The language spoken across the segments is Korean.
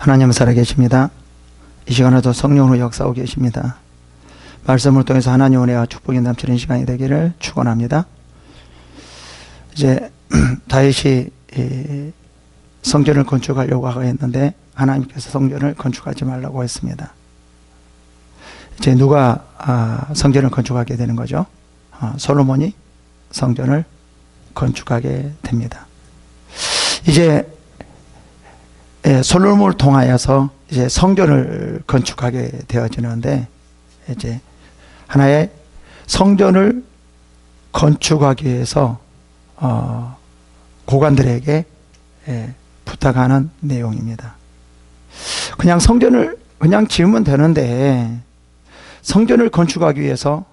하나님은 살아계십니다. 이 시간에도 성령으로 역사하고 계십니다. 말씀을 통해서 하나님 은혜와 축복이 넘치는 시간이 되기를 축원합니다. 이제 다윗이 성전을 건축하려고 하고 했는데 하나님께서 성전을 건축하지 말라고 했습니다. 이제 누가 성전을 건축하게 되는 거죠? 솔로몬이 성전을 건축하게 됩니다. 이제 솔로몬을 통하여서 이제 성전을 건축하게 되어지는데, 이제 하나의 성전을 건축하기 위해서 고관들에게 부탁하는 내용입니다. 그냥 성전을 그냥 지으면 되는데 성전을 건축하기 위해서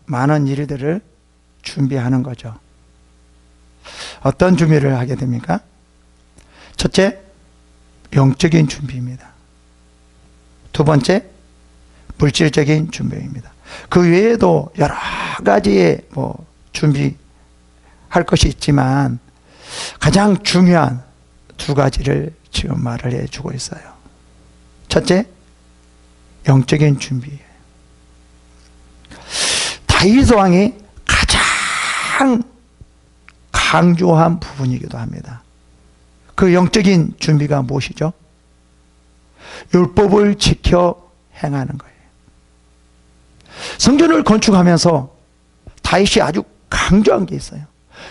많은 일들을 준비하는 거죠. 어떤 준비를 하게 됩니까? 첫째, 영적인 준비입니다. 두 번째, 물질적인 준비입니다. 그 외에도 여러 가지의 준비할 것이 있지만 가장 중요한 두 가지를 지금 말을 해주고 있어요. 첫째, 영적인 준비예요. 다윗 왕이 가장 강조한 부분이기도 합니다. 그 영적인 준비가 무엇이죠? 율법을 지켜 행하는 거예요. 성전을 건축하면서 다윗이 아주 강조한 게 있어요.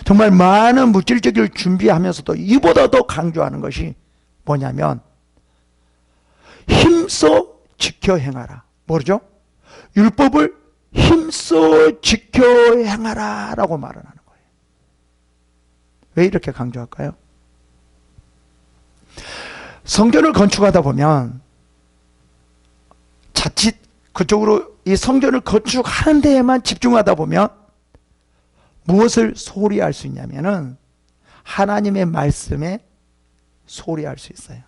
정말 많은 물질적인 준비하면서도 이보다 더 강조하는 것이 뭐냐면 힘써 지켜 행하라. 뭐죠? 율법을 힘써 지켜 행하라 라고 말을 하는 거예요. 왜 이렇게 강조할까요? 성전을 건축하다 보면 자칫 그쪽으로 이 성전을 건축하는 데에만 집중하다 보면 무엇을 소홀히 할 수 있냐면은 하나님의 말씀에 소홀히 할 수 있어요.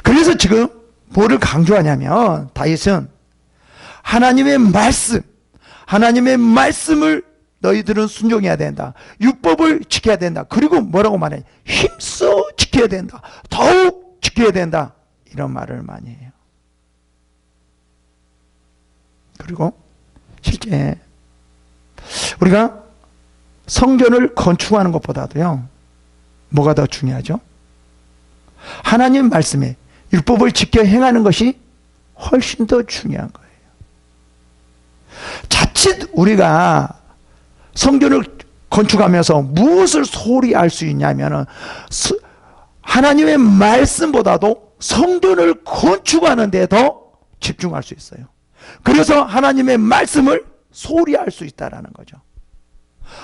그래서 지금 뭐를 강조하냐면 다윗은 하나님의 말씀을 너희들은 순종해야 된다. 율법을 지켜야 된다. 그리고 뭐라고 말해요? 힘써 지켜야 된다. 더욱 지켜야 된다. 이런 말을 많이 해요. 그리고 실제 우리가 성전을 건축하는 것보다도요, 뭐가 더 중요하죠? 하나님 말씀에 율법을 지켜 행하는 것이 훨씬 더 중요한 거예요. 자칫 우리가 성전을 건축하면서 무엇을 소홀히 할 수 있냐면 하나님의 말씀보다도 성전을 건축하는 데 더 집중할 수 있어요. 그래서 하나님의 말씀을 소홀히 할 수 있다는 거죠.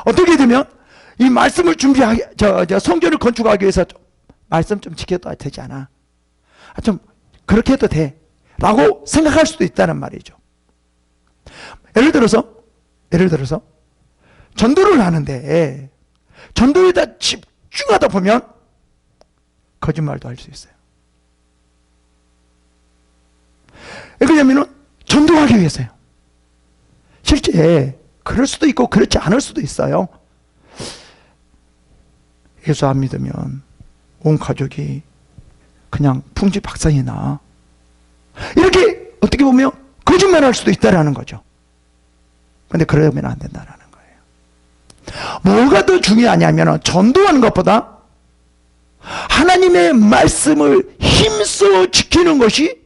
어떻게 되면 이 말씀을 성전을 건축하기 위해서 말씀 좀 지켜도 되지 않아? 좀 그렇게 해도 돼 라고 생각할 수도 있다는 말이죠. 예를 들어서 전도를 하는데 전도에다 집중하다 보면 거짓말도 할 수 있어요. 왜냐하면 전도하기 위해서요. 실제 그럴 수도 있고 그렇지 않을 수도 있어요. 예수 안 믿으면 온 가족이 그냥 풍지박산이 나. 이렇게 어떻게 보면 거짓말할 수도 있다라는 거죠. 그런데 그러면 안 된다라는 거예요. 뭐가 더 중요하냐면 전도하는 것보다 하나님의 말씀을 힘써 지키는 것이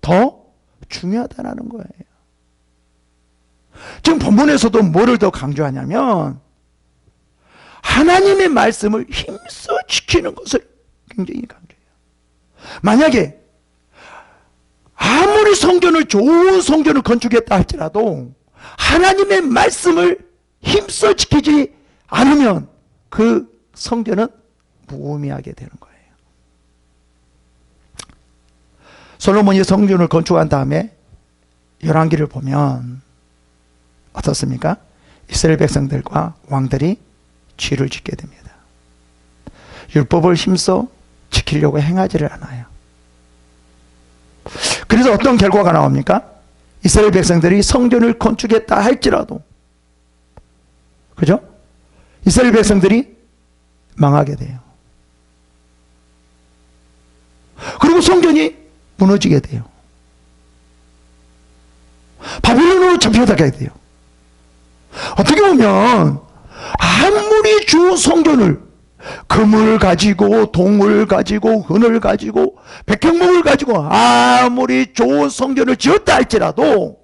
더 중요하다는 거예요. 지금 본문에서도 뭐를 더 강조하냐면 하나님의 말씀을 힘써 지키는 것을 굉장히 강조해요. 만약에 아무리 좋은 성전을 건축했다 할지라도 하나님의 말씀을 힘써 지키지 않으면 그 성전은 무의미하게 되는 거예요. 솔로몬이 성전을 건축한 다음에 열왕기를 보면 어떻습니까? 이스라엘 백성들과 왕들이 죄를 짓게 됩니다. 율법을 힘써 지키려고 행하지를 않아요. 그래서 어떤 결과가 나옵니까? 이스라엘 백성들이 성전을 건축했다 할지라도, 그죠? 이스라엘 백성들이 망하게 돼요. 결국 성전이 무너지게 돼요. 바빌론으로 잡혀가게 돼요. 어떻게 보면 아무리 좋은 성전을 금을 가지고 동을 가지고 은을 가지고 백향목을 가지고 아무리 좋은 성전을 지었다 할지라도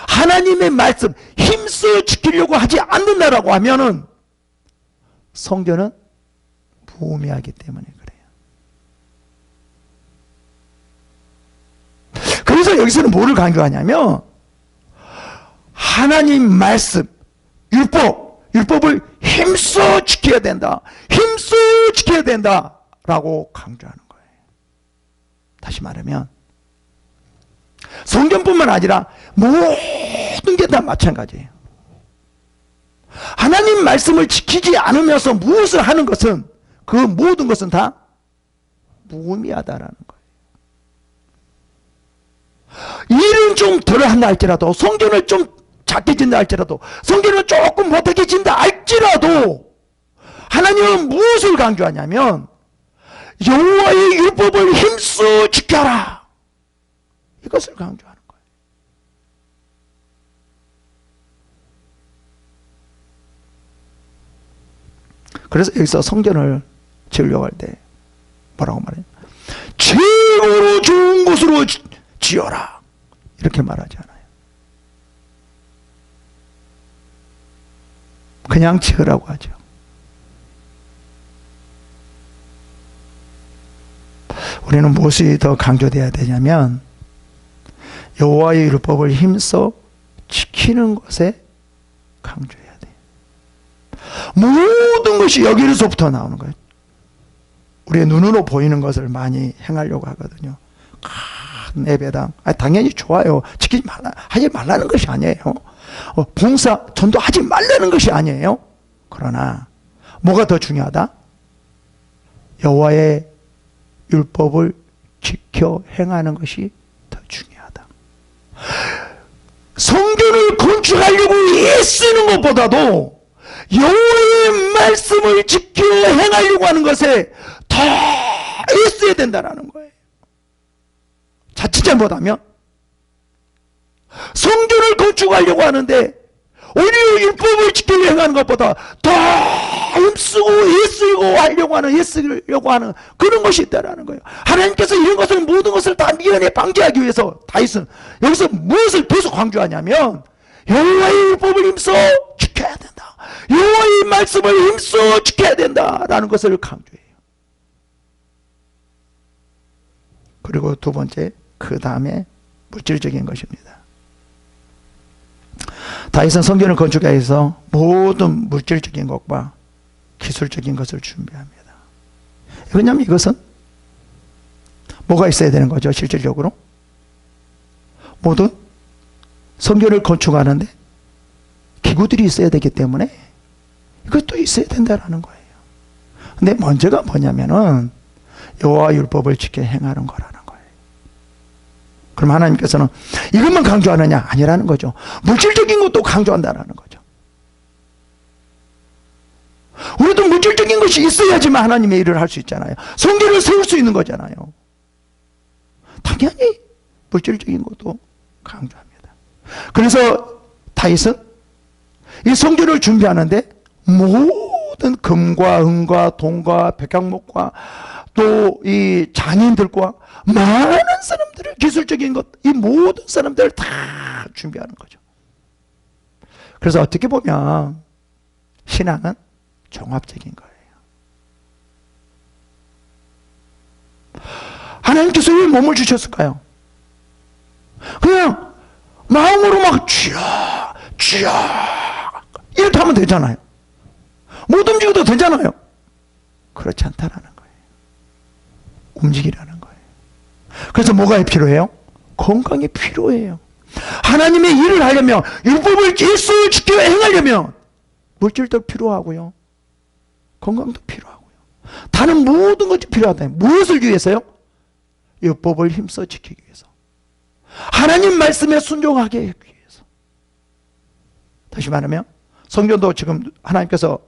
하나님의 말씀 힘써 지키려고 하지 않는다라고 하면은 성전은 무의미하기 때문에 그래요. 그래서 여기서는 뭐를 강조하냐면 하나님 말씀 율법을 힘써 지켜야 된다. 힘써 지켜야 된다 라고 강조하는 거예요. 다시 말하면 성경뿐만 아니라 모든 게 다 마찬가지예요. 하나님 말씀을 지키지 않으면서 무엇을 하는 것은 그 모든 것은 다 무의미하다라는 거예요. 일은 좀 덜 한다 할지라도 성전을 좀 작게 진다 할지라도 성전을 조금 못하게 진다 할지라도 하나님은 무엇을 강조하냐면 여호와의 율법을 힘써 지켜라 이것을 강조하는 거예요. 그래서 여기서 성전을 지으려고 할 때 뭐라고 말해요? 최고로 좋은 곳으로 지어라 이렇게 말하지 않아요. 그냥 지으라고 하죠. 우리는 무엇이 더 강조돼야 되냐면 여호와의 율법을 힘써 지키는 것에 강조해야 돼요. 모든 것이 여기서부터 나오는 거예요. 우리의 눈으로 보이는 것을 많이 행하려고 하거든요. 큰 예배당 당연히 좋아요. 지키지 말라 하지 말라는 것이 아니에요. 봉사 전도하지 말라는 것이 아니에요. 그러나 뭐가 더 중요하다? 여호와의 율법을 지켜 행하는 것이 더 중요하다. 성전을 건축하려고 애쓰는 것보다도 여호와의 말씀을 지켜 행하려고 하는 것에 더 애써야 된다는 거예요. 자칫 잘못하면 성전을 건축하려고 하는데 오히려 율법을 지켜 행하는 것보다 더 힘쓰고 애쓰려고 하는 그런 것이 있다라는 거예요. 하나님께서 이런 것을 모든 것을 다 미연에 방지하기 위해서 다윗은 여기서 무엇을 계속 강조하냐면 여호와의 율법을 힘써 지켜야 된다. 여호와의 말씀을 힘써 지켜야 된다라는 것을 강조해요. 그리고 두 번째 그 다음에 물질적인 것입니다. 다윗은 성전을 건축하기 위해서 모든 물질적인 것과 기술적인 것을 준비합니다. 왜냐하면 이것은 뭐가 있어야 되는 거죠? 실질적으로 모든 성전을 건축하는데 기구들이 있어야 되기 때문에 이것도 있어야 된다는 거예요. 근데 먼저가 뭐냐면은 여호와 율법을 지켜 행하는 거라는 거예요. 그럼 하나님께서는 이것만 강조하느냐? 아니라는 거죠. 물질적인 것도 강조한다는 거죠. 우리도 물질적인 것이 있어야지만 하나님의 일을 할 수 있잖아요. 성전을 세울 수 있는 거잖아요. 당연히 물질적인 것도 강조합니다. 그래서 다윗은 이 성전을 준비하는데 모든 금과 은과 동과 백향목과 또 이 장인들과 많은 사람들을 기술적인 것, 이 모든 사람들을 다 준비하는 거죠. 그래서 어떻게 보면 신앙은 종합적인 거예요. 하나님께서 왜 몸을 주셨을까요? 그냥 마음으로 막 쥐어 이렇게 하면 되잖아요. 못 움직여도 되잖아요. 그렇지 않다라는 거예요. 움직이라는 거예요. 그래서 뭐가 필요해요? 건강이 필요해요. 하나님의 일을 하려면 율법을 일수를 지켜 행하려면 물질도 필요하고요. 건강도 필요하고요. 다른 모든 것이 필요하다. 무엇을 위해서요? 율법을 힘써 지키기 위해서. 하나님 말씀에 순종하게 하기 위해서. 다시 말하면 성전도 지금 하나님께서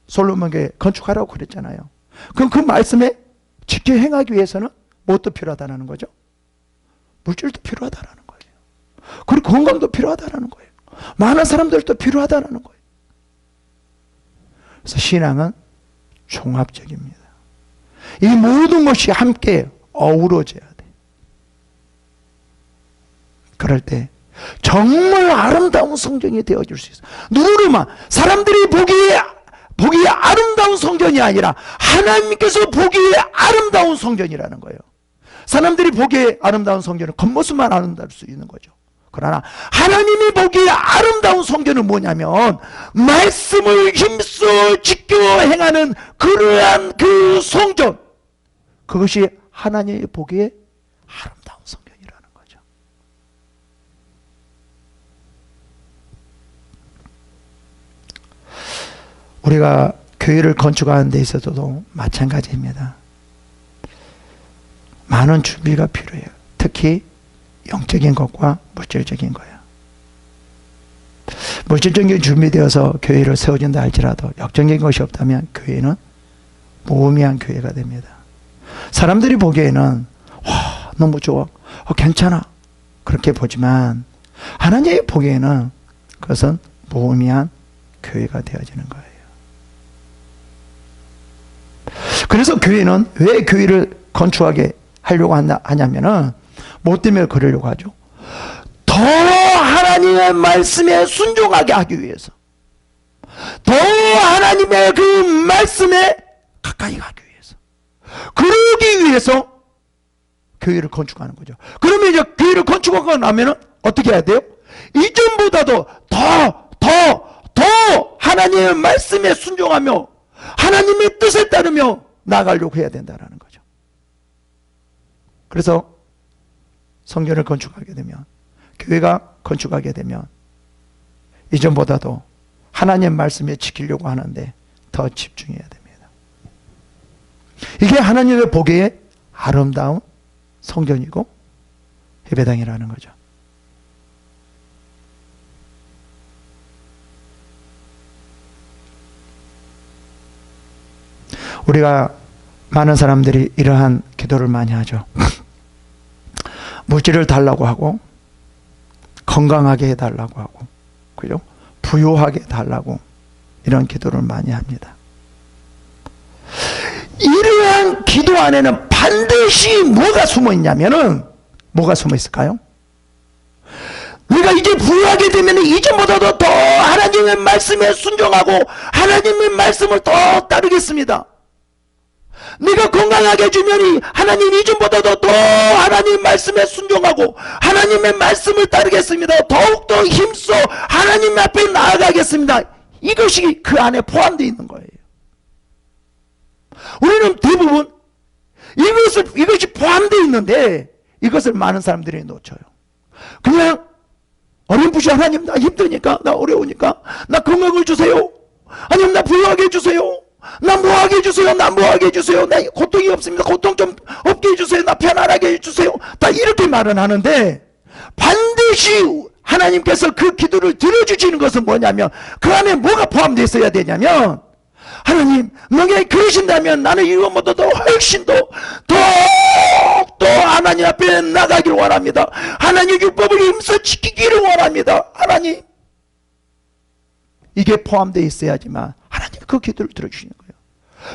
솔로몬에게 건축하라고 그랬잖아요. 그럼 그 말씀에 지켜 행하기 위해서는 무엇도 필요하다는 거죠? 물질도 필요하다는 거예요. 그리고 건강도 필요하다는 거예요. 많은 사람들도 필요하다는 거예요. 그래서 신앙은 종합적입니다. 이 모든 것이 함께 어우러져야 돼. 그럴 때 정말 아름다운 성전이 되어줄 수 있어요. 누구로만 사람들이 보기에 아름다운 성전이 아니라 하나님께서 보기에 아름다운 성전이라는 거예요. 사람들이 보기에 아름다운 성전은 겉모습만 아름다울 수 있는 거죠. 그러나 하나님이 보기에 아름다운 성전은 뭐냐면 말씀을 힘써 지켜 행하는 그러한 그 성전, 그것이 하나님이 보기에 아름다운 성전이라는 거죠. 우리가 교회를 건축하는 데 있어서도 마찬가지입니다. 많은 준비가 필요해요. 특히 영적인 것과 물질적인 거예요. 물질적인 준비되어서 교회를 세워진다 할지라도 영적인 것이 없다면 교회는 무의미한 교회가 됩니다. 사람들이 보기에는 와, 너무 좋아, 괜찮아, 그렇게 보지만 하나님이 보기에는 그것은 무의미한 교회가 되어지는 거예요. 그래서 교회는 왜 교회를 건축하게 하려고 하냐면은 뭐 때문에 그러려고 하죠? 더 하나님의 말씀에 순종하게 하기 위해서, 더 하나님의 그 말씀에 가까이 가기 위해서, 그러기 위해서 교회를 건축하는 거죠. 그러면 이제 교회를 건축하고 나면은 어떻게 해야 돼요? 이전보다도 더 하나님의 말씀에 순종하며 하나님의 뜻에 따르며 나아가려고 해야 된다는 거죠. 그래서 성전을 건축하게 되면, 교회가 건축하게 되면 이전보다도 하나님의 말씀에 지키려고 하는데 더 집중해야 됩니다. 이게 하나님의 보기에 아름다운 성전이고 예배당이라는 거죠. 우리가 많은 사람들이 이러한 기도를 많이 하죠. 물질을 달라고 하고, 건강하게 해달라고 하고, 그죠? 부유하게 해달라고, 이런 기도를 많이 합니다. 이러한 기도 안에는 반드시 뭐가 숨어 있냐면은, 뭐가 숨어 있을까요? 내가 이제 부유하게 되면 이전보다도 더 하나님의 말씀에 순종하고 하나님의 말씀을 더 따르겠습니다. 네가 건강하게 해주면 하나님 이전보다도 더 하나님 말씀에 순종하고 하나님의 말씀을 따르겠습니다. 더욱더 힘써 하나님 앞에 나아가겠습니다. 이것이 그 안에 포함되어 있는 거예요. 우리는 대부분 이것이 포함되어 있는데 이것을 많은 사람들이 놓쳐요. 그냥 어렴풋이 하나님 나 힘드니까, 나 어려우니까 나 건강을 주세요, 하나님 나 부유하게 해주세요, 나 뭐하게 해주세요, 나 뭐하게 해주세요, 나 고통이 없습니다, 고통 좀 없게 해주세요, 나 편안하게 해주세요, 다 이렇게 말은 하는데 반드시 하나님께서 그 기도를 들어주시는 것은 뭐냐면 그 안에 뭐가 포함되어 있어야 되냐면, 하나님 너게 그러신다면 나는 이것보다 더 훨씬 더 하나님 앞에 나가기를 원합니다. 하나님 율법을 힘써 지키기를 원합니다. 하나님, 이게 포함되어 있어야지만 하나님 그 기도를 들어주시는 거예요.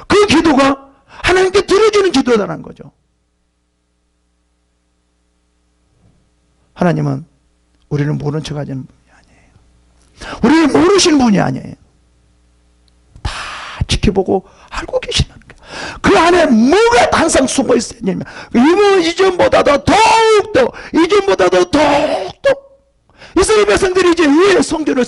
그 기도가 하나님께 들어주는 기도라는 거죠. 하나님은 우리를 모른 척 하시는 분이 아니에요. 우리를 모르시는 분이 아니에요. 다 지켜보고 알고 계시는 거예요. 그 안에 뭐가 항상 숨어 있었냐면 이전보다도 더욱더 이스라엘 백성들이 이제 왜 성전을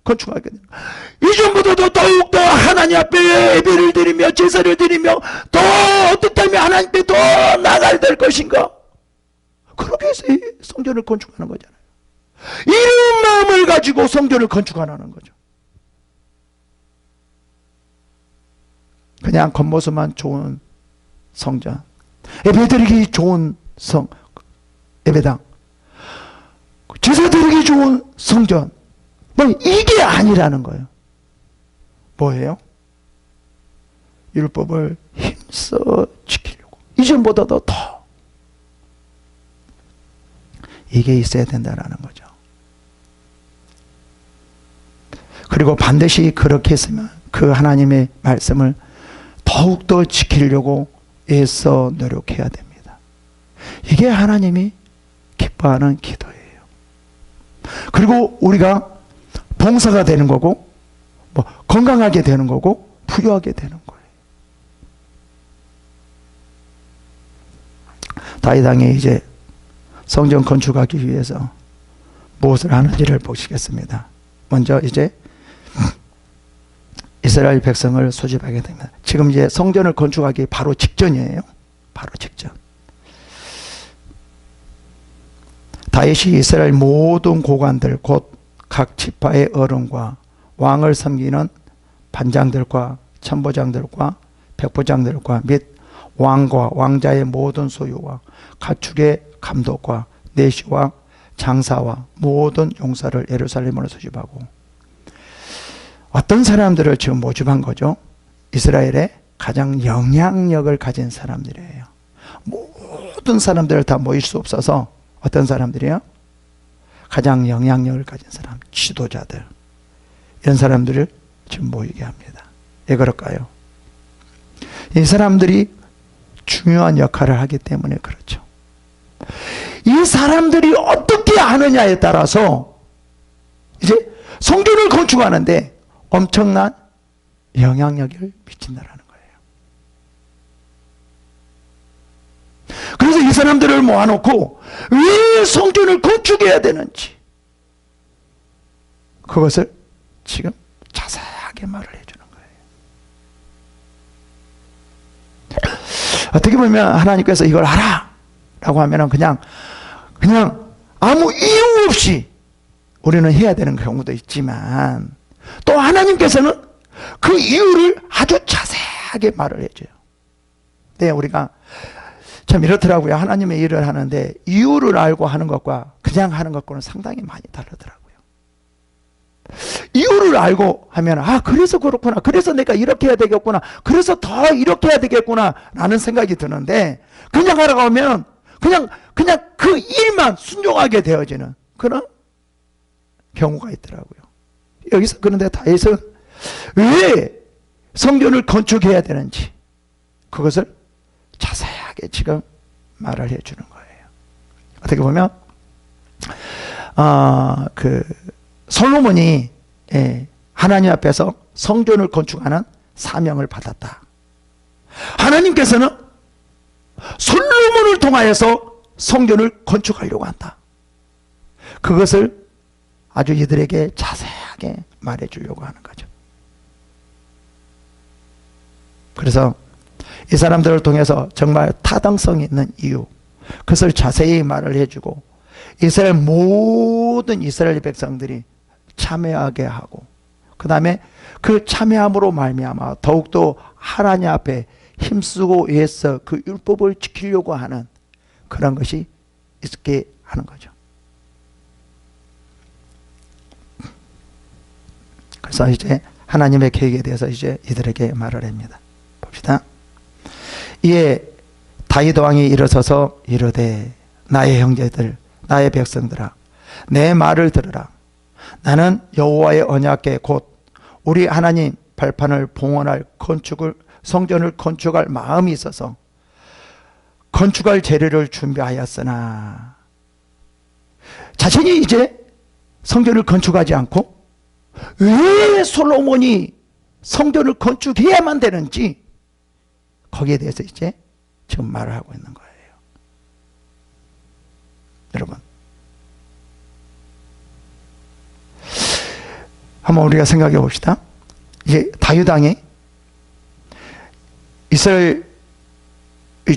건축하게 됩니까? 이전보다도 더욱더 하나님 앞에 예배를 드리며 제사를 드리며 더 어떻게 하면 하나님께 더 나아가야 될 것인가? 그렇게 해서 성전을 건축하는 거잖아요. 이런 마음을 가지고 성전을 건축하는 거죠. 그냥 겉모습만 좋은 성전, 예배드리기 좋은 예배당, 제사드리기 좋은 성전, 뭐 이게 아니라는 거예요. 뭐예요? 율법을 힘써 지키려고 이전보다도 더 이게 있어야 된다는 거죠. 그리고 반드시 그렇게 했으면 그 하나님의 말씀을 더욱더 지키려고 애써 노력해야 됩니다. 이게 하나님이 기뻐하는 기도예요. 그리고 우리가 봉사가 되는 거고, 건강하게 되는 거고, 부유하게 되는 거예요. 다윗 왕이 이제 성전 건축하기 위해서 무엇을 하는지를 보시겠습니다. 먼저 이제 이스라엘 백성을 소집하게 됩니다. 지금 이제 성전을 건축하기 바로 직전이에요. 바로 직전. 다윗이 이스라엘 모든 고관들 곧 각 지파의 어른과 왕을 섬기는 반장들과 천부장들과 백부장들과 및 왕과 왕자의 모든 소유와 가축의 감독과 내시와 장사와 모든 용사를 예루살렘으로 소집하고, 어떤 사람들을 지금 모집한 거죠? 이스라엘의 가장 영향력을 가진 사람들이에요. 모든 사람들을 다 모일 수 없어서 어떤 사람들이요? 가장 영향력을 가진 사람, 지도자들, 이런 사람들을 지금 모이게 합니다. 왜 그럴까요? 이 사람들이 중요한 역할을 하기 때문에 그렇죠. 이 사람들이 어떻게 하느냐에 따라서 이제 성전을 건축하는데 엄청난 영향력을 미친다라는 거예요. 그래서 이 사람들을 모아놓고 왜 성전을 건축해야 되는지 그것을 지금 자세하게 말을 해주는 거예요. 어떻게 보면 하나님께서 이걸 하라 라고 하면은 그냥 아무 이유 없이 우리는 해야 되는 경우도 있지만, 또 하나님께서는 그 이유를 아주 자세하게 말을 해줘요. 네, 우리가 참 이렇더라고요. 하나님의 일을 하는데 이유를 알고 하는 것과 그냥 하는 것과는 상당히 많이 다르더라고요. 이유를 알고 하면, 그래서 그렇구나, 그래서 내가 이렇게 해야 되겠구나, 그래서 더 이렇게 해야 되겠구나 라는 생각이 드는데, 그냥 하라고 하면 그냥 그 일만 순종하게 되어지는 그런 경우가 있더라고요. 여기서 그런데 다윗은 왜 성전을 건축해야 되는지 그것을 자세하게 지금 말을 해주는 거예요. 어떻게 보면 솔로몬이 하나님 앞에서 성전을 건축하는 사명을 받았다. 하나님께서는 솔로몬을 통하여서 성전을 건축하려고 한다. 그것을 아주 이들에게 자세하게 말해주려고 하는 거죠. 그래서 이 사람들을 통해서 정말 타당성이 있는 이유, 그것을 자세히 말을 해주고 이스라엘 모든 이스라엘 백성들이 참여하게 하고, 그 다음에 그 참여함으로 말미암아 더욱더 하나님 앞에 힘쓰고 애써 그 율법을 지키려고 하는 그런 것이 있게 하는 거죠. 그래서 이제 하나님의 계획에 대해서 이제 이들에게 말을 합니다. 봅시다. 이에 다윗 왕이 일어서서 이르되, 나의 형제들, 나의 백성들아, 내 말을 들으라. 나는 여호와의 언약궤 곧 우리 하나님 발판을 봉헌할 성전을 건축할 마음이 있어서 건축할 재료를 준비하였으나, 자신이 이제 성전을 건축하지 않고 왜 솔로몬이 성전을 건축해야만 되는지 거기에 대해서 이제 지금 말을 하고 있는 거예요. 여러분, 한번 우리가 생각해 봅시다. 이제 다윗 왕이 이스라엘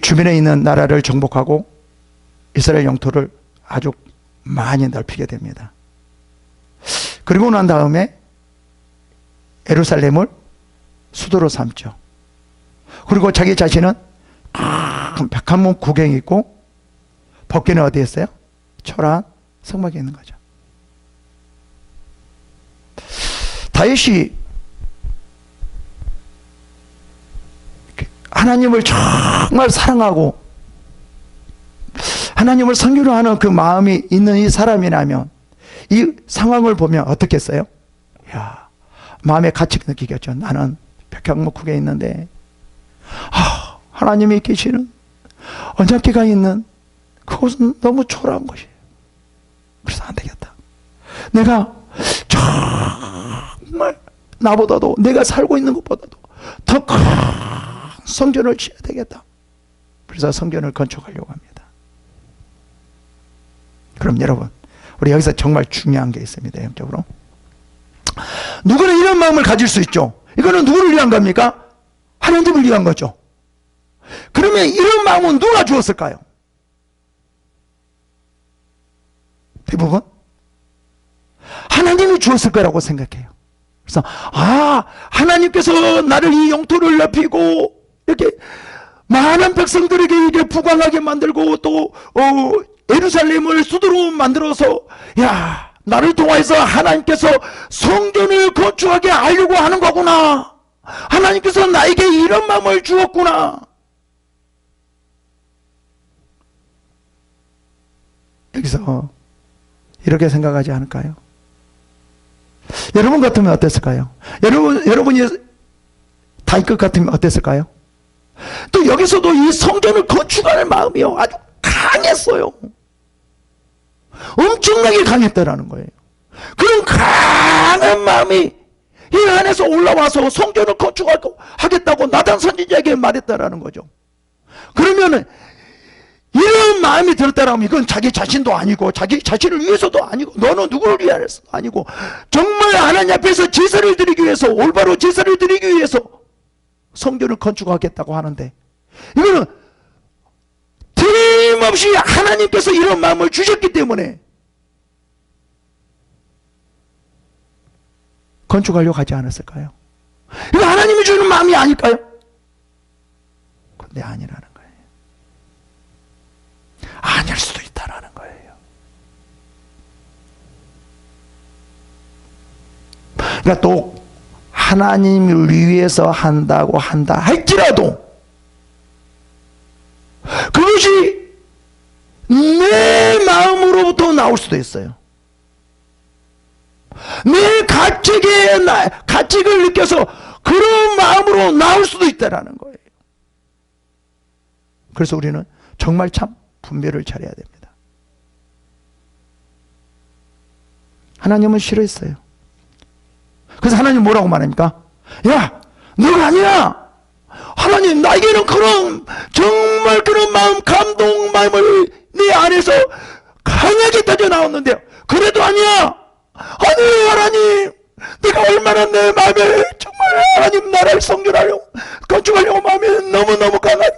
주변에 있는 나라를 정복하고 이스라엘 영토를 아주 많이 넓히게 됩니다. 그리고 난 다음에 예루살렘을 수도로 삼죠. 그리고 자기 자신은 큰 백한문 구경이 있고, 법궤는 어디에 있어요? 초라한 성막에 있는 거죠. 다윗이 하나님을 정말 사랑하고 하나님을 섬기려하는 그 마음이 있는 이 사람이라면 이 상황을 보면 어떻겠어요? 야, 마음의 가치가 느끼겠죠. 나는 백향목국에 있는데 하나님이 계시는 언약궤가 있는 그곳은 너무 초라한 것이에요. 그래서 안 되겠다. 내가 정말 나보다도 내가 살고 있는 것보다도 더 큰 성전을 지어야 되겠다. 그래서 성전을 건축하려고 합니다. 그럼 여러분, 우리 여기서 정말 중요한 게 있습니다. 영적으로 누구는 이런 마음을 가질 수 있죠. 이거는 누구를 위한 겁니까? 하나님을 위한 거죠. 그러면 이런 마음은 누가 주었을까요? 대부분 하나님이 주었을 거라고 생각해요. 그래서 하나님께서 나를 이 영토를 넓히고 이렇게 많은 백성들에게 이게 부강하게 만들고 또 예루살렘을 수도로 만들어서 나를 통해서 하나님께서 성전을 건축하게 하려고 하는 거구나. 하나님께서 나에게 이런 마음을 주었구나. 여기서 이렇게 생각하지 않을까요? 여러분 같으면 어땠을까요? 여러분이 다윗 같으면 어땠을까요? 또 여기서도 이 성전을 건축하는 마음이요 아주 강했어요. 엄청나게 강했다라는 거예요. 그런 강한 마음이 이 안에서 올라와서 성전을 건축하겠다고 나단 선지자에게 말했다라는 거죠. 그러면은 이런 마음이 들었다라면 이건 자기 자신도 아니고 자기 자신을 위해서도 아니고 너는 누구를 위해서도 아니고 정말 하나님 앞에서 제사를 드리기 위해서 올바로 제사를 드리기 위해서 성전을 건축하겠다고 하는데 이거는 틀림없이 하나님께서 이런 마음을 주셨기 때문에 건축하려고 하지 않았을까요? 이거 하나님이 주는 마음이 아닐까요? 근데 아니라는 거예요. 아닐 수도 있다라는 거예요. 그러니까 또 하나님을 위해서 한다고 한다 할지라도 그것이 내 마음으로부터 나올 수도 있어요. 내 가책을 느껴서 그런 마음으로 나올 수도 있다라는 거예요. 그래서 우리는 정말 참 분별을 잘해야 됩니다. 하나님은 싫어했어요. 그래서 하나님 뭐라고 말합니까? 야, 너가 아니야. 하나님 나에게는 정말 그런 마음, 감동 마음을 내 안에서 강하게 터져 나왔는데 그래도 아니야. 아니에요 하나님. 내가 얼마나 내 마음에 정말 하나님 나라를 성전하려고 건축하려고 마음이 너무너무 강하게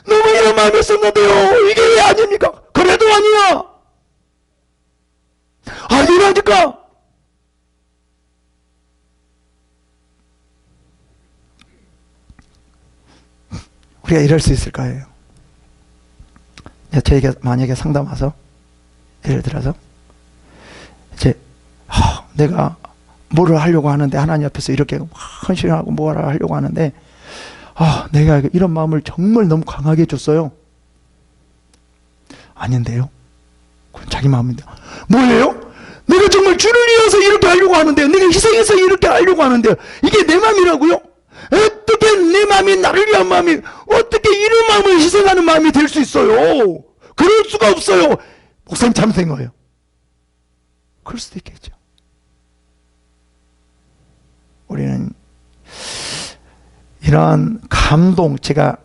너무 이런 마음이 있었는데요. 이게 왜 아닙니까? 그래도 아니야. 아니라니까. 우리가 이럴 수 있을 거예요. 저에게 만약에 상담 와서 예를 들어서 이제 내가 뭐를 하려고 하는데 하나님 앞에서 이렇게 헌신하고 뭐를 하려고 하는데 내가 이런 마음을 정말 너무 강하게 줬어요. 아닌데요? 그건 자기 마음인데 뭐예요? 내가 정말 주를 위해서 이렇게 하려고 하는데 내가 희생해서 이렇게 하려고 하는데 이게 내 마음이라고요? 어떻게 내 마음이 나를 위한 마음이 어떻게 이런 마음을 희생하는 마음이 될 수 있어요? 그럴 수가 없어요. 목사님 잘못된 거예요. 그럴 수도 있겠죠. 우리는 이런 감동, 제가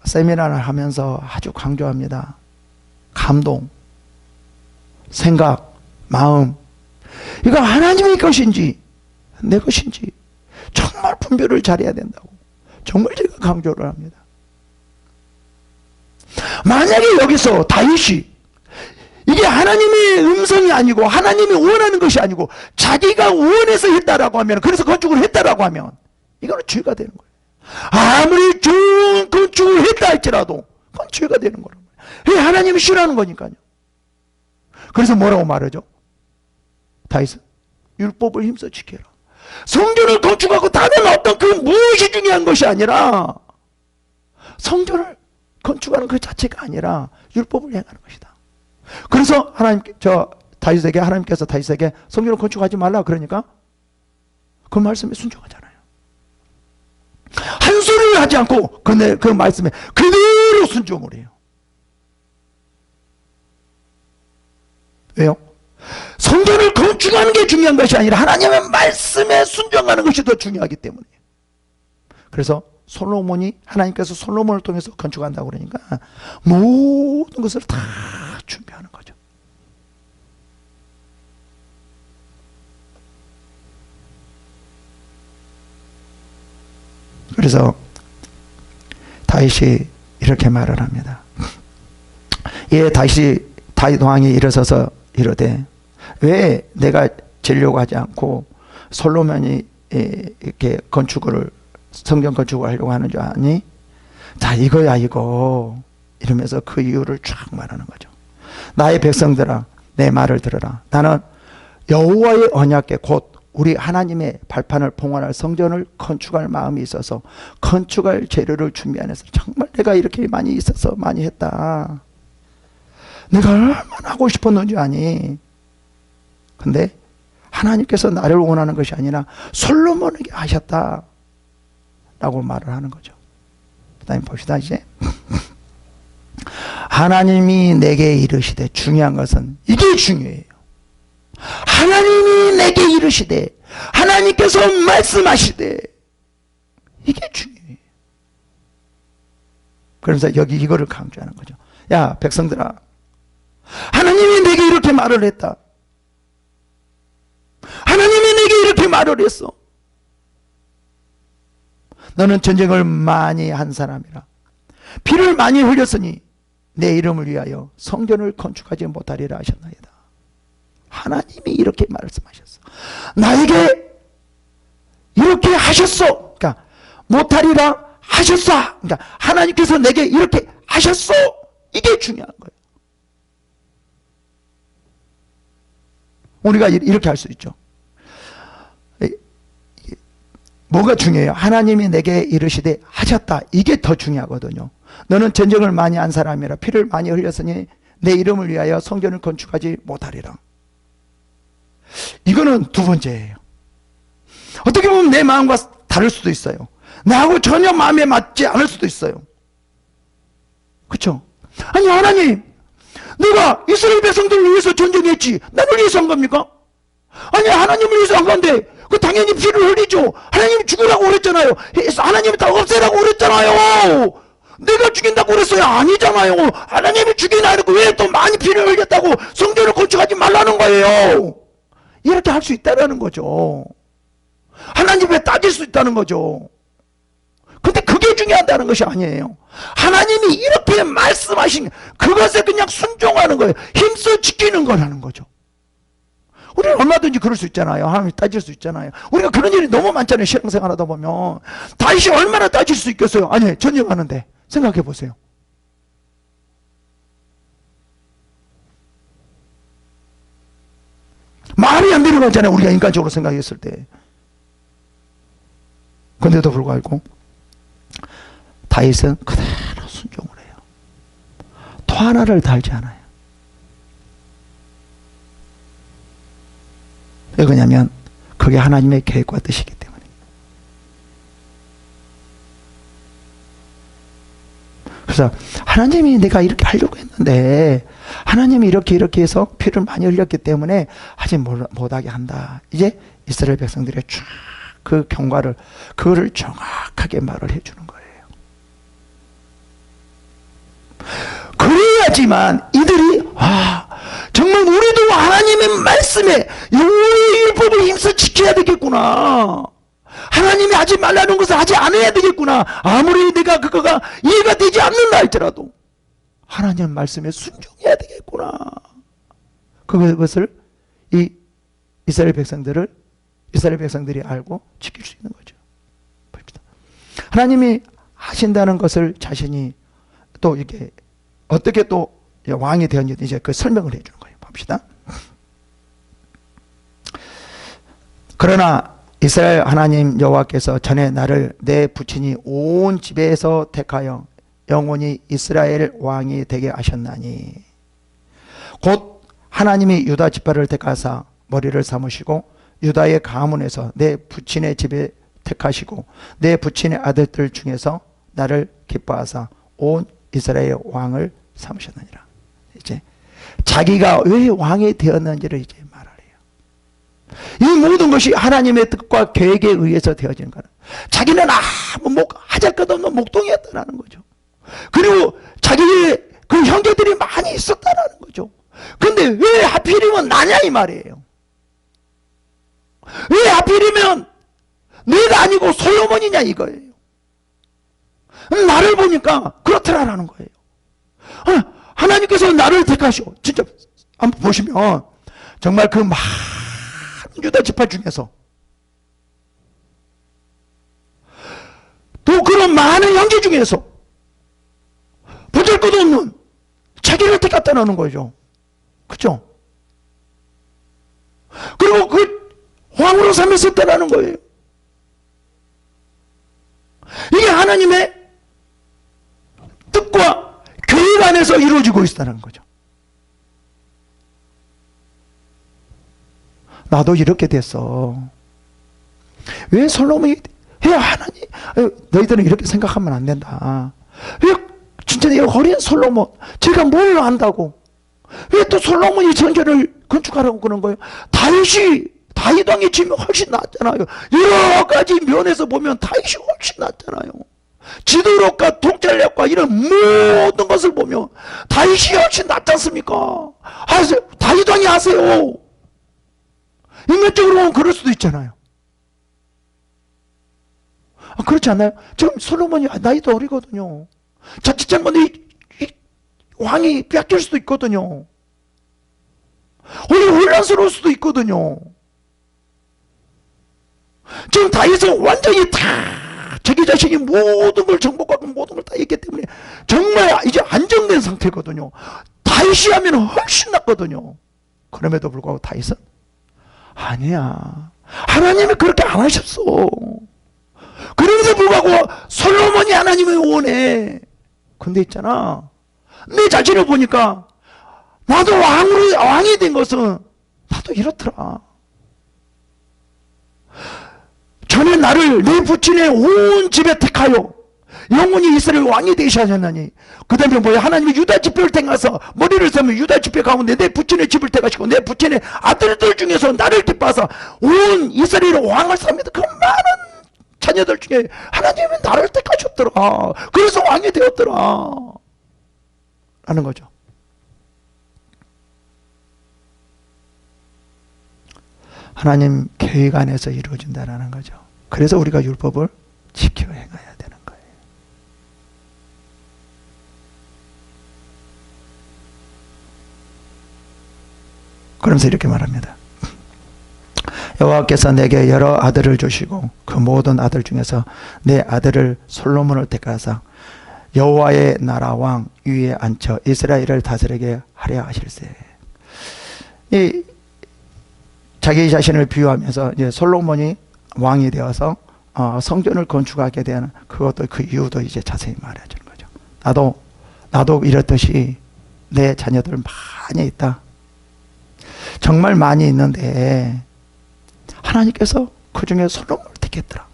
세미나를 하면서 아주 강조합니다. 감동, 생각, 마음, 이거 하나님의 것인지 내 것인지 정말 분별을 잘해야 된다고 정말 제가 강조를 합니다. 만약에 여기서 다윗이 이게 하나님의 음성이 아니고 하나님이 원하는 것이 아니고 자기가 원해서 했다라고 하면, 그래서 건축을 했다라고 하면 이거는 죄가 되는 거예요. 아무리 좋은 건축을 했다 할지라도 그건 죄가 되는 거란 말이에요. 왜? 하나님이 싫어하는 거니까요. 그래서 뭐라고 말하죠? 다윗은 율법을 힘써 지켜라. 성전을 건축하고 다른 어떤 그 무엇이 중요한 것이 아니라 성전을 건축하는 그 자체가 아니라 율법을 행하는 것이다. 그래서 하나님께서 다윗에게 성전을 건축하지 말라 그러니까 그 말씀에 순종하잖아요. 한 소리를 하지 않고 그 말씀에 그대로 순종을 해요. 왜요? 성전을 건축하는 게 중요한 것이 아니라 하나님의 말씀에 순종하는 것이 더 중요하기 때문이에요. 그래서 하나님께서 솔로몬을 통해서 건축한다고 그러니까 모든 것을 다 준비하는 거죠. 그래서 다윗이 이렇게 말을 합니다. 다윗 왕이 일어서서 이르되 왜 내가 지려고 하지 않고 솔로몬이 이렇게 성전 건축을 하려고 하는 줄 아니? 자, 이거야 이거 이러면서 그 이유를 쫙 말하는 거죠. 나의 백성들아 내 말을 들으라. 나는 여호와의 언약궤 곧 우리 하나님의 발판을 봉헌할 성전을 건축할 마음이 있어서 건축할 재료를 준비하면서 정말 내가 이렇게 많이 있어서 많이 했다. 내가 얼마나 하고 싶었는지 아니. 근데 하나님께서 나를 원하는 것이 아니라 솔로몬에게 하셨다 라고 말을 하는 거죠. 그 다음에 봅시다. 이제 하나님이 내게 이르시되, 중요한 것은 이게 중요해요. 하나님이 내게 이르시되, 하나님께서 말씀하시되, 이게 중요해요. 그러면서 여기 이거를 강조하는 거죠. 야 백성들아, 하나님이 내게 이렇게 말을 했다. 하나님이 내게 이렇게 말을 했어. 너는 전쟁을 많이 한 사람이라 피를 많이 흘렸으니 내 이름을 위하여 성전을 건축하지 못하리라 하셨나이다. 하나님이 이렇게 말씀하셨어. 나에게 이렇게 하셨어. 그러니까 못하리라 하셨어. 그러니까 하나님께서 내게 이렇게 하셨어. 이게 중요한 거예요. 우리가 이렇게 할 수 있죠. 뭐가 중요해요? 하나님이 내게 이르시되 하셨다. 이게 더 중요하거든요. 너는 전쟁을 많이 한 사람이라 피를 많이 흘렸으니 내 이름을 위하여 성전을 건축하지 못하리라. 이거는 두 번째예요. 어떻게 보면 내 마음과 다를 수도 있어요. 나하고 전혀 마음에 맞지 않을 수도 있어요. 그렇죠? 아니 하나님, 내가 이스라엘 백성들을 위해서 전쟁했지 나를 위해서 한 겁니까? 아니 하나님을 위해서 한 건데 그 당연히 피를 흘리죠. 하나님이 죽으라고 그랬잖아요. 하나님이 다 없애라고 그랬잖아요. 내가 죽인다고 그랬어요? 아니잖아요. 하나님이 죽이나 이러고 왜 또 많이 피를 흘렸다고 성전을 건축하지 말라는 거예요. 이렇게 할 수 있다는 거죠. 하나님에 따질 수 있다는 거죠. 근데 그게 중요하다는 것이 아니에요. 하나님이 이렇게 말씀하신 그것에 그냥 순종하는 거예요. 힘써 지키는 거라는 거죠. 우리는 얼마든지 그럴 수 있잖아요. 하나님이 따질 수 있잖아요. 우리가 그런 일이 너무 많잖아요. 신앙생활 하다 보면. 다윗이 얼마나 따질 수 있겠어요. 아니 전쟁하는데 생각해 보세요. 말이 안 되는 거잖아요. 우리가 인간적으로 생각했을 때. 그런데도 불구하고 다윗은 그대로 순종을 해요. 토 하나를 달지 않아요. 왜 그러냐면 그게 하나님의 계획과 뜻이기 때문에. 그래서 하나님이 내가 이렇게 하려고 했는데 하나님이 이렇게 해서 피를 많이 흘렸기 때문에 하지 못하게 한다. 이제 이스라엘 백성들의 쫙 그 경과를, 그거를 정확하게 말을 해주는 거예요. 그래야지만 이들이 정말 우리도 하나님의 말씀에 여호와의 율법을 힘써 지켜야 되겠구나. 하나님이 하지 말라는 것을 하지 않아야 되겠구나. 아무리 내가 그거가 이해가 되지 않는다 할지라도 하나님 말씀에 순종해야 되겠구나. 그것을 이 이스라엘 백성들이 알고 지킬 수 있는 거죠. 봅시다. 하나님이 하신다는 것을 자신이 또 이렇게 어떻게 또 왕이 되었는지 이제 그 설명을 해주는 거예요. 봅시다. 그러나 이스라엘 하나님 여호와께서 전에 나를 내 부친이 온 집에서 택하여 영원히 이스라엘 왕이 되게 하셨나니 곧 하나님이 유다 지파를 택하사 머리를 삼으시고 유다의 가문에서 내 부친의 집에 택하시고 내 부친의 아들들 중에서 나를 기뻐하사 온 이스라엘 왕을 삼으셨느니라. 이제 자기가 왜 왕이 되었는지를 이제 말하래요. 이 모든 것이 하나님의 뜻과 계획에 의해서 되어지는 거는 자기는 아무 하잘것없는 목동이었다는 거죠. 그리고 자기의 그 형제들이 많이 있었다는 거죠. 근데 왜 하필이면 나냐 이 말이에요. 왜 하필이면 내가 아니고 솔로몬이냐 이거예요. 나를 보니까 그렇더라라는 거예요. 하나님께서 나를 택하시고 진짜 한번 보시면 정말 그 많은 유다 지파 중에서 또 그런 많은 형제 중에서 보잘것없는 자기를 택했다는 거죠. 그죠? 그리고 그 왕으로 삼았었다라는 거예요. 이게 하나님의 뜻과 계획 안에서 이루어지고 있다는 거죠. 나도 이렇게 됐어. 왜 솔로몬이 왜 하나님 너희들은 이렇게 생각하면 안 된다. 왜 진짜 이 어린 솔로몬 제가 뭘 안다고 왜 또 솔로몬이 성전을 건축하라고 그러는 거예요? 다윗 왕의 집이 훨씬 낫잖아요. 여러 가지 면에서 보면 다윗이 훨씬 낫잖아요. 지도력과 통찰력과 이런 모든 것을 보면 다윗이 훨씬 낫지 않습니까? 다윗 왕이 하세요. 인간적으로 보면 그럴 수도 있잖아요. 그렇지 않나요? 지금 솔로몬이 나이도 어리거든요. 자칫 잘못해 왕이 뺏길 수도 있거든요. 오히려 혼란스러울 수도 있거든요. 지금 다윗은 완전히 다 자기 자신이 모든 걸 정복하고 모든 걸 다 했기 때문에 정말 이제 안정된 상태거든요. 다윗이 하면 훨씬 낫거든요. 그럼에도 불구하고 다윗은 아니야. 하나님이 그렇게 안 하셨어. 그럼에도 불구하고 솔로몬이 하나님을 원해. 근데 있잖아, 내 자신을 보니까 나도 왕이 된 것은 나도 이렇더라. 전에 나를 내 부친의 온 집에 택하여 영원히 이스라엘 왕이 되게 하셨나니 그 다음에 뭐야? 하나님이 유다 지파를 택하서 머리를 삼으면 유다 지파 가운데 내 부친의 집을 택하시고 내 부친의 아들들 중에서 나를 기뻐하사 온 이스라엘 왕을 삼니다. 그 많은 자녀들 중에 하나님이 나를 택하셨더라. 그래서 왕이 되었더라 라는 거죠. 하나님 계획 안에서 이루어진다는 거죠. 그래서 우리가 율법을 지켜 행해야 되는 거예요. 그러면서 이렇게 말합니다. 여호와께서 내게 여러 아들을 주시고 그 모든 아들 중에서 내 아들을 솔로몬을 택하사 여호와의 나라 왕 위에 앉혀 이스라엘을 다스리게 하려 하실세. 자기 자신을 비유하면서 이제 솔로몬이 왕이 되어서 성전을 건축하게 되는 그것도 그 이유도 이제 자세히 말해주는 거죠. 나도 이렇듯이 내 자녀들 많이 있다. 정말 많이 있는데 하나님께서 그 중에 솔로몬을 택했더라.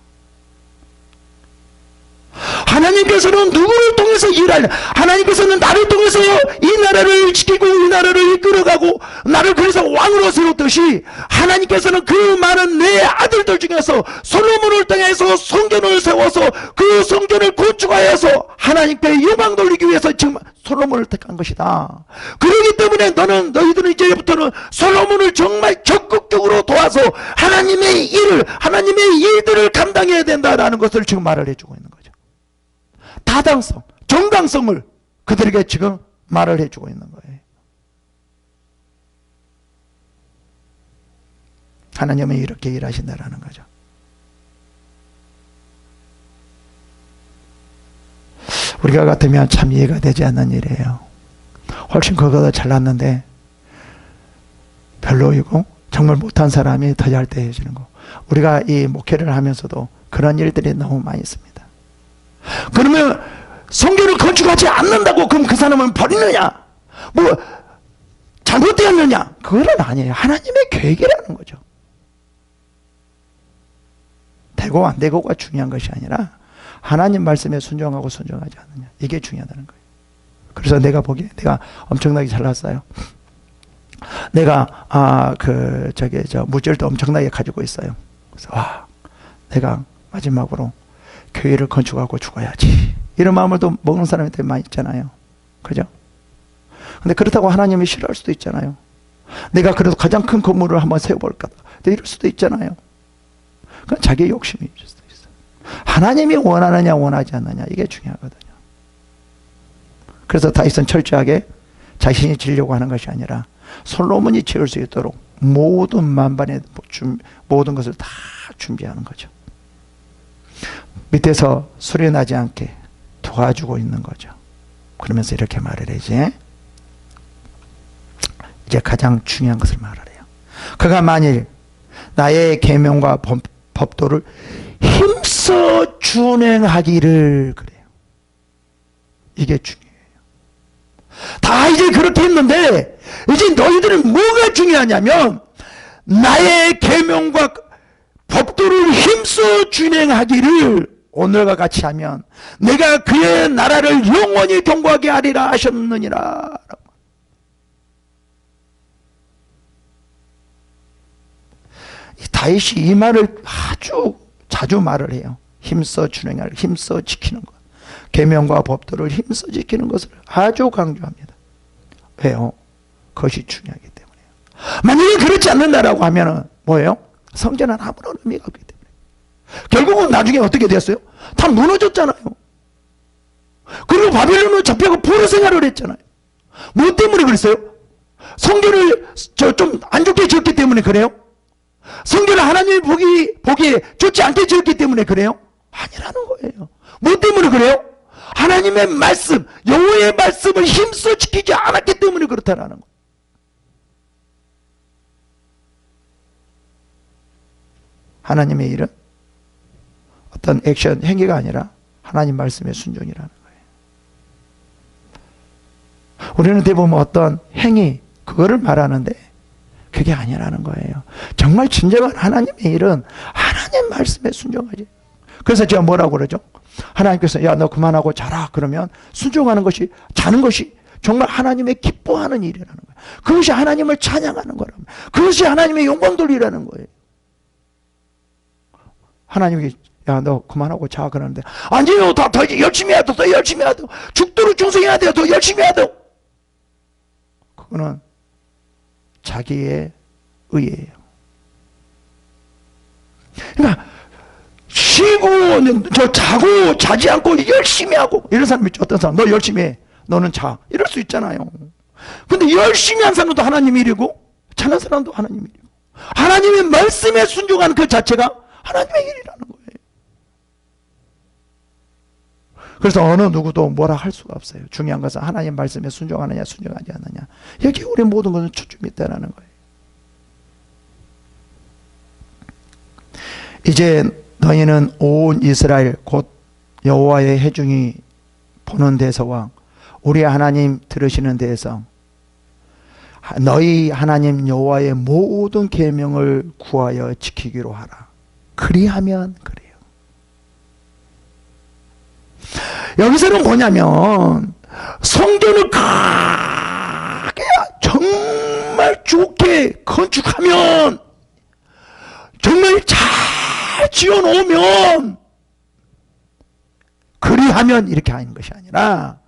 하나님께서는 누구를 통해서 일할, 하나님께서는 나를 통해서 이 나라를 지키고 이 나라를 이끌어가고 나를 그래서 왕으로 세웠듯이 하나님께서는 그 많은 내 아들들 중에서 솔로몬을 통해서 성전을 세워서 그 성전을 건축하여서 하나님께 영광 돌리기 위해서 지금 솔로몬을 택한 것이다. 그렇기 때문에 너희들은 이제부터는 솔로몬을 정말 적극적으로 도와서 하나님의 일들을 감당해야 된다라는 것을 지금 말을 해주고 있는 거죠. 타당성, 정당성을 그들에게 지금 말을 해주고 있는 거예요. 하나님은 이렇게 일하신다라는 거죠. 우리가 같으면 참 이해가 되지 않는 일이에요. 훨씬 그거보다 잘났는데 별로이고 정말 못한 사람이 더 잘 때 해주는 거. 우리가 이 목회를 하면서도 그런 일들이 너무 많이 있습니다. 그러면 성전을 건축하지 않는다고 그럼 그 사람은 버리느냐? 뭐 잘못되었느냐? 그건 아니에요. 하나님의 계획이라는 거죠. 되고 안 되고가 중요한 것이 아니라 하나님 말씀에 순종하고 순종하지 않느냐, 이게 중요하다는 거예요. 그래서 내가 보기에 내가 엄청나게 잘났어요. 내가 물질도 엄청나게 가지고 있어요. 그래서 내가 마지막으로 교회를 건축하고 죽어야지, 이런 마음을 또 먹는 사람들이 많이 있잖아요. 그죠? 근데 그렇다고 하나님이 싫어할 수도 있잖아요. 내가 그래도 가장 큰 건물을 한번 세워볼까, 이럴 수도 있잖아요. 그건 자기의 욕심이 있을 수도 있어요. 하나님이 원하느냐 원하지 않느냐, 이게 중요하거든요. 그래서 다윗은 철저하게 자신이 지려고 하는 것이 아니라 솔로몬이 지을 수 있도록 모든 만반의 모든 것을 다 준비하는 거죠. 밑에서 소리 나지 않게 도와주고 있는 거죠. 그러면서 이렇게 말을 해야지. 이제 가장 중요한 것을 말을 해요. 그가 만일 나의 계명과 법도를 힘써 준행하기를, 그래요. 이게 중요해요. 다 이제 그렇게 했는데 이제 너희들은 뭐가 중요하냐면 나의 계명과 법도를 힘써 준행하기를 오늘과 같이 하면 내가 그의 나라를 영원히 경고하게 하리라 하셨느니라. 다윗이 이 말을 아주 자주 말을 해요. 힘써 준행하를, 힘써 지키는 것, 계명과 법도를 힘써 지키는 것을 아주 강조합니다. 왜요? 그것이 중요하기 때문에요. 만약에 그렇지 않는다라고 하면은 뭐예요? 성전은 아무런 의미가 없기 때문에. 결국은 나중에 어떻게 됐어요? 다 무너졌잖아요. 그리고 바벨론으로 잡혀가고 포로 생활을 했잖아요. 뭐 때문에 그랬어요? 성전을 좀 안 좋게 지었기 때문에 그래요? 성전을 하나님이 보기에 좋지 않게 지었기 때문에 그래요? 아니라는 거예요. 뭐 때문에 그래요? 하나님의 말씀, 여호와의 말씀을 힘써 지키지 않았기 때문에 그렇다는 거예요. 하나님의 일은 어떤 액션, 행위가 아니라 하나님 말씀의 순종이라는 거예요. 우리는 대부분 어떤 행위, 그거를 말하는데 그게 아니라는 거예요. 정말 진정한 하나님의 일은 하나님 말씀에 순종하지. 그래서 제가 뭐라고 그러죠? 하나님께서 야, 너 그만하고 자라. 그러면 순종하는 것이, 자는 것이 정말 하나님의 기뻐하는 일이라는 거예요. 그것이 하나님을 찬양하는 거라면, 그것이 하나님의 영광 돌리라는 거예요. 하나님이 야, 너 그만하고 자. 그러는데 아니요, 더 열심히 해야 돼. 더 열심히 해야 돼. 죽도록 충성해야 돼요. 더 열심히 해야 돼요. 그거는 자기의 의예요. 그러니까 쉬고 자고 자지 않고 열심히 하고 이런 사람이 있죠. 어떤 사람 너 열심히 해, 너는 자, 이럴 수 있잖아요. 근데 열심히 한 사람도 하나님 일이고 자는 사람도 하나님 일이고, 하나님의 말씀에 순종하는 그 자체가 하나님의 일이라는 거예요. 그래서 어느 누구도 뭐라 할 수가 없어요. 중요한 것은 하나님 말씀에 순종하느냐 순종하지 않느냐, 여기 우리 모든 것은 초점이 있다는 거예요. 이제 너희는 온 이스라엘 곧 여호와의 회중이 보는 데서와 우리 하나님 들으시는 데에서 너희 하나님 여호와의 모든 계명을 구하여 지키기로 하라. 그리하면 그래요. 여기서는 뭐냐면 성전을 크게 정말 좋게 건축하면, 정말 잘 지어놓으면, 그리하면 이렇게 하는 것이 아니라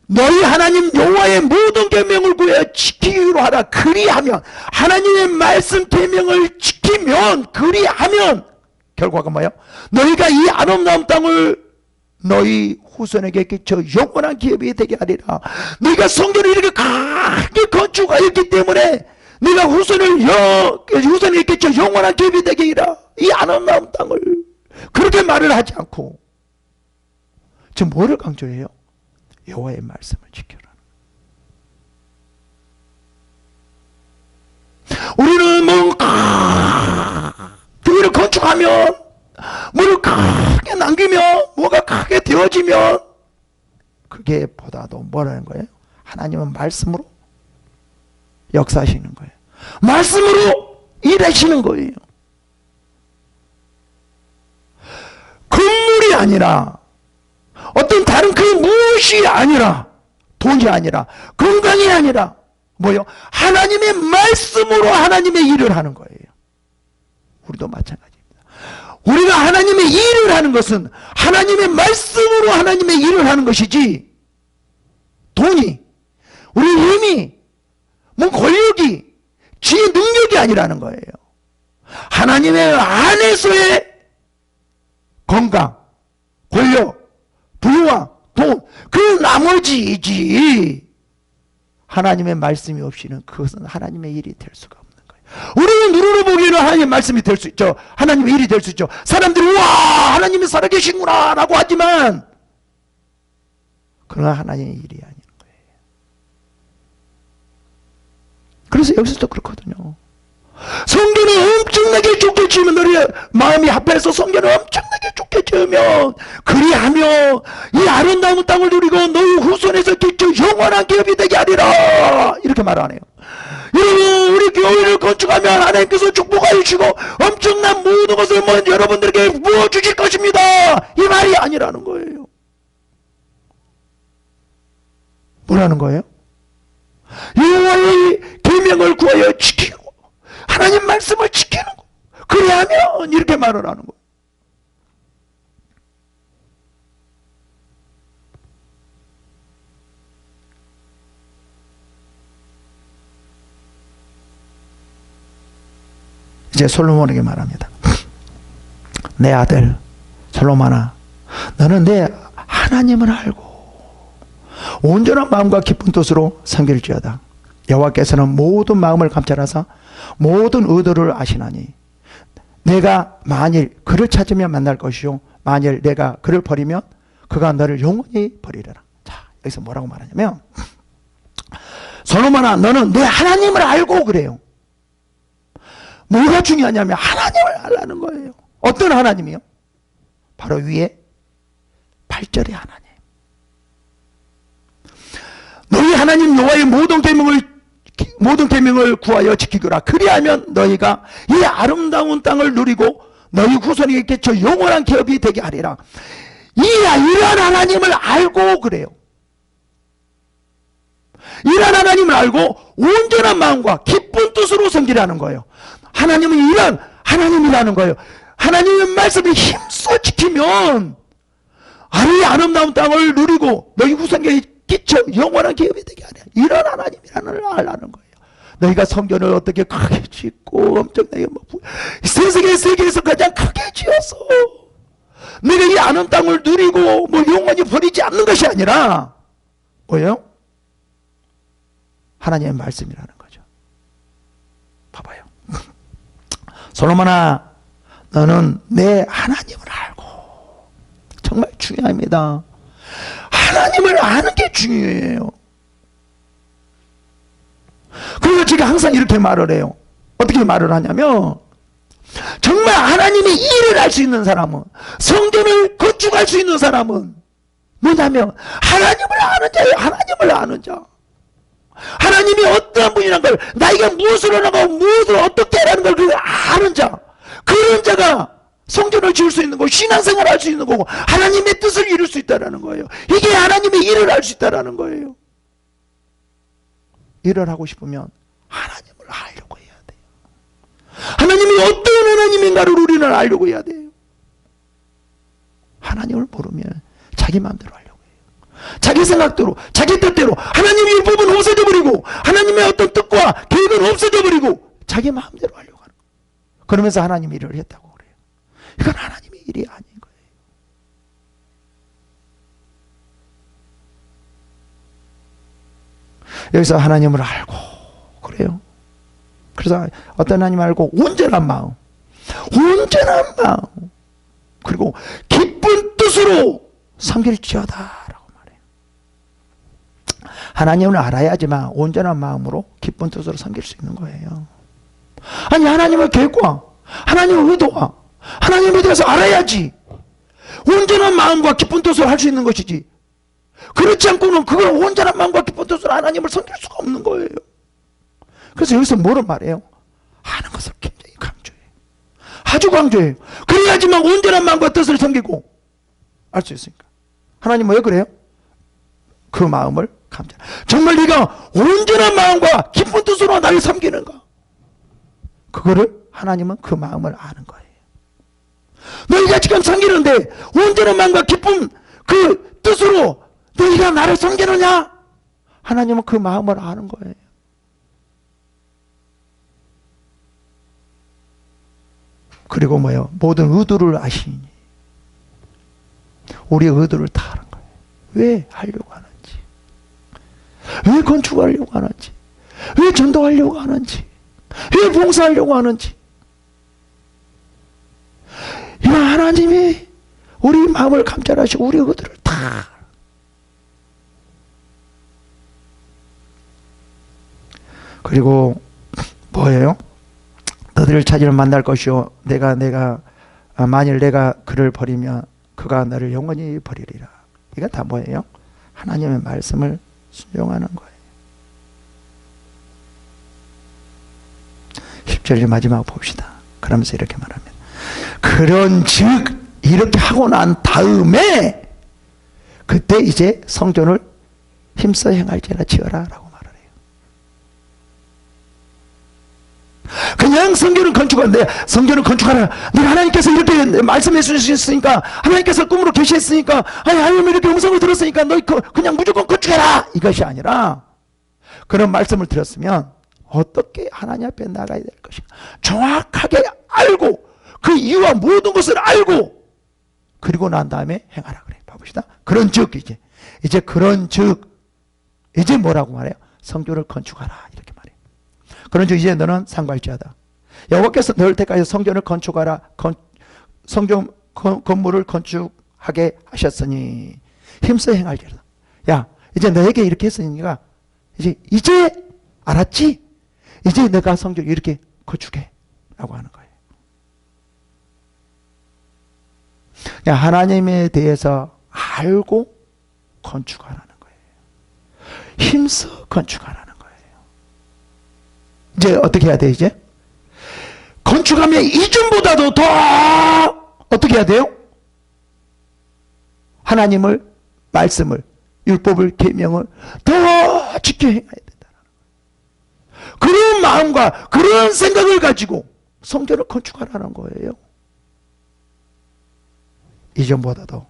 너희 하나님 여호와의 모든 계명을 구하여 지키기로 하라. 그리하면, 하나님의 말씀 계명을 지키면, 그리하면 결과가 뭐예요? 너희가 이 아름다운 땅을 너희 후손에게 끼쳐 영원한 기업이 되게 하리라. 너희가 성전을 이렇게 크게 건축하였기 때문에 네가 후손에게 끼쳐 영원한 기업이 되게 하리라. 이 아름다운 땅을, 그렇게 말을 하지 않고 지금 뭐를 강조해요? 여호와의 말씀을 지켜라. 우리는 뭐 교회를 건축하면, 문을 크게 남기면 뭐가 크게 되어지면 그게 보다도 뭐라는 거예요? 하나님은 말씀으로 역사하시는 거예요. 말씀으로 일하시는 거예요. 건물이 아니라 어떤 다른 그 무엇이 아니라 돈이 아니라 건강이 아니라 뭐요? 하나님의 말씀으로 하나님의 일을 하는 거예요. 우리도 마찬가지입니다. 우리가 하나님의 일을 하는 것은 하나님의 말씀으로 하나님의 일을 하는 것이지 돈이 우리 힘이 뭐 권력이 지혜 능력이 아니라는 거예요. 하나님의 안에서의 건강, 권력, 부와 돈, 그 나머지이지 하나님의 말씀이 없이는 그것은 하나님의 일이 될 수가 없는 거예요. 우리는 눈으로 보기에는 하나님의 말씀이 될 수 있죠. 하나님의 일이 될 수 있죠. 사람들이 와 하나님이 살아계시구나 라고 하지만 그러나 하나님의 일이 아닌 거예요. 그래서 여기서도 그렇거든요. 성전을 엄청나게 좁게 지으면 너희 마음이 합해서 성전을 엄청나게 좁게 지으면 그리하며 이 아름다운 땅을 누리고 너희 후손에서 기초 영원한 기업이 되게 하리라 이렇게 말하네요. 여러분 우리 교회를 건축하면 하나님께서 축복하여 주시고 엄청난 모든 것을 여러분들에게 부어주실 것입니다 이 말이 아니라는 거예요. 뭐라는 거예요? 여호와의 계명을 구하여 지키고 하나님 말씀을 지키는 거. 그래야면 이렇게 말을 하는 거예요. 이제 솔로몬에게 말합니다. 내 아들 솔로몬아, 너는 내 하나님을 알고 온전한 마음과 기쁜 뜻으로 섬길지어다. 여호와께서는 모든 마음을 감찰하사 모든 의도를 아시나니 내가 만일 그를 찾으면 만날 것이요 만일 내가 그를 버리면 그가 너를 영원히 버리리라. 자, 여기서 뭐라고 말하냐면 솔로몬아 너는 내 하나님을 알고 그래요. 뭐가 중요하냐면 하나님을 알라는 거예요. 어떤 하나님이요? 바로 위에 8절의 하나님. 너희 하나님 여호와의 모든 계명을 구하여 지키거라. 그리하면 너희가 이 아름다운 땅을 누리고 너희 후손에게 개쳐 영원한 기업이 되게 하리라. 이런 하나님을 알고 그래요. 이런 하나님을 알고 온전한 마음과 기쁜 뜻으로 섬기라는 거예요. 하나님은 이런 하나님이라는 거예요. 하나님의 말씀을 힘써 지키면 이 아름다운 땅을 누리고 너희 후손에게 끼쳐 영원한 기업이 되게 하냐. 이런 하나님이라는 걸 알라는 거예요. 너희가 성전을 어떻게 크게 짓고 엄청나게 세계에서 가장 크게 지어서 너희가 이 아는 땅을 누리고 영원히 버리지 않는 것이 아니라 뭐예요? 하나님의 말씀이라는 거죠. 봐봐요. 솔로몬아 너는 내 하나님을 알고. 정말 중요합니다. 하나님을 아는 게 중요해요. 그래서 제가 항상 이렇게 말을 해요. 어떻게 말을 하냐면 정말 하나님의 일을 할 수 있는 사람은, 성전을 건축할 수 있는 사람은 뭐냐면 하나님을 아는 자예요. 하나님을 아는 자. 하나님이 어떠한 분이란 걸, 나이가 무엇을 하고 무엇을 어떻게 하라는 걸 그걸 아는 자. 그런 자가 성전을 지을 수 있는 거고 신앙생활을 할 수 있는 거고 하나님의 뜻을 이룰 수 있다는 거예요. 이게 하나님의 일을 할 수 있다는 거예요. 일을 하고 싶으면 하나님을 알려고 해야 돼요. 하나님이 어떤 하나님인가를 우리는 알려고 해야 돼요. 하나님을 모르면 자기 마음대로 하려고 해요. 자기 생각대로, 자기 뜻대로 하나님의 율법은 없어져 버리고 하나님의 어떤 뜻과 계획은 없어져 버리고 자기 마음대로 하려고 하는 거예요. 그러면서 하나님의 일을 했다고 그래요. 이건 하나님의 일이 아닌 거예요. 여기서 하나님을 알고 그래요. 그래서 어떤 하나님 알고 온전한 마음, 그리고 기쁜 뜻으로 섬길지어다 라고 말해요. 하나님을 알아야지만 온전한 마음으로 기쁜 뜻으로 섬길 수 있는 거예요. 아니 하나님의 계획과 하나님의 의도와 하나님에 대해서 알아야지. 온전한 마음과 기쁜 뜻으로 할 수 있는 것이지, 그렇지 않고는 그걸 온전한 마음과 기쁜 뜻으로 하나님을 섬길 수가 없는 거예요. 그래서 여기서 뭐를 말해요? 하는 것을 굉장히 강조해요. 아주 강조해요. 그래야지만 온전한 마음과 뜻을 섬기고 알 수 있으니까. 하나님 왜 그래요? 그 마음을 감자. 정말 네가 온전한 마음과 기쁜 뜻으로 나를 섬기는가? 그거를 하나님은 그 마음을 아는 거예요. 너희가 지금 섬기는데 온전한 마음과 기쁜 그 뜻으로 너희가 나를 섬기느냐? 하나님은 그 마음을 아는 거예요. 그리고 뭐예요? 모든 의도를 아시니. 우리의 의도를 다 아는 거예요. 왜 하려고 하는지, 왜 건축하려고 하는지, 왜 전도하려고 하는지, 왜 봉사하려고 하는지. 이런 하나님이 우리 마음을 감찰하시고 우리 의도를 다. 그리고 뭐예요? 너희를 찾으러 만날 것이요 만일 내가 그를 버리면 그가 너를 영원히 버리리라. 이거 다 뭐예요? 하나님의 말씀을 순종하는 거예요. 10절 마지막 봅시다. 그러면서 이렇게 말합니다. 그런즉 이렇게 하고 난 다음에 그때 이제 성전을 힘써 행할지라 지어라 라고 말을 해요. 그냥 성전을 건축하는데, 성전을 건축하라, 내가 하나님께서 이렇게 말씀해 주셨으니까, 하나님께서 꿈으로 계시했으니까, 하나님 이렇게 음성을 들었으니까 너희 그냥 무조건 건축해라, 이것이 아니라, 그런 말씀을 들었으면 어떻게 하나님 앞에 나가야 될 것인가 정확하게 알고, 그 이유와 모든 것을 알고, 그리고 난 다음에 행하라 그래요. 봐봅시다. 그런즉 이제 그런즉 이제 뭐라고 말해요? 성전을 건축하라 이렇게 말해요. 그런즉 이제 너는 상발자다. 여호와께서 너를 택하여 성전을 건축하라, 성전 건물을 건축하게 하셨으니 힘써 행할지어다. 야, 이제 너에게 이렇게 했으니까 이제 알았지? 이제 내가 성전을 이렇게 건축해 라고 하는 거예요. 야, 하나님에 대해서 알고 건축하라는 거예요. 힘써 건축하라는 거예요. 이제 어떻게 해야 돼? 이제 건축하면 이전보다도 더 어떻게 해야 돼요? 하나님을, 말씀을, 율법을, 계명을 더 지켜 행해야 된다는 거예요. 그런 마음과 그런 생각을 가지고 성전을 건축하라는 거예요. 이전보다도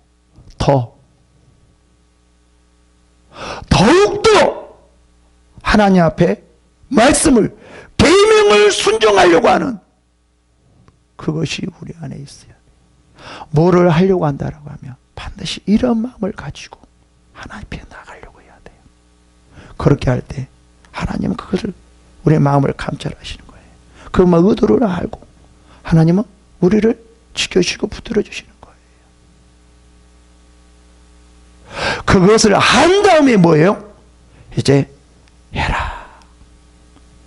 더욱더 하나님 앞에 말씀을, 계명을 순종하려고 하는 그것이 우리 안에 있어요. 뭐를 하려고 한다라고 하면 반드시 이런 마음을 가지고 하나님 앞에 나가려고 해야 돼요. 그렇게 할 때 하나님은 그것을, 우리의 마음을 감찰하시는 거예요. 그 의도를 알고 하나님은 우리를 지켜주시고 붙들어 주시는 거예요. 그것을 한 다음에 뭐예요? 이제 해라,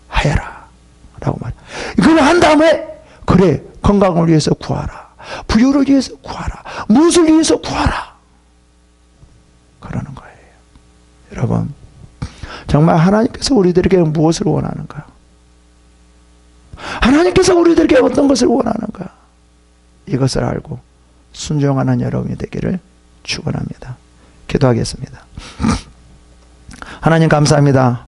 하여라 라고 말해요. 그걸 한 다음에 그래, 건강을 위해서 구하라, 부유를 위해서 구하라, 무엇을 위해서 구하라, 그러는 거예요. 여러분, 정말 하나님께서 우리들에게 무엇을 원하는가? 하나님께서 우리들에게 어떤 것을 원하는가? 이것을 알고 순종하는 여러분이 되기를 축원합니다. 기도하겠습니다. 하나님 감사합니다.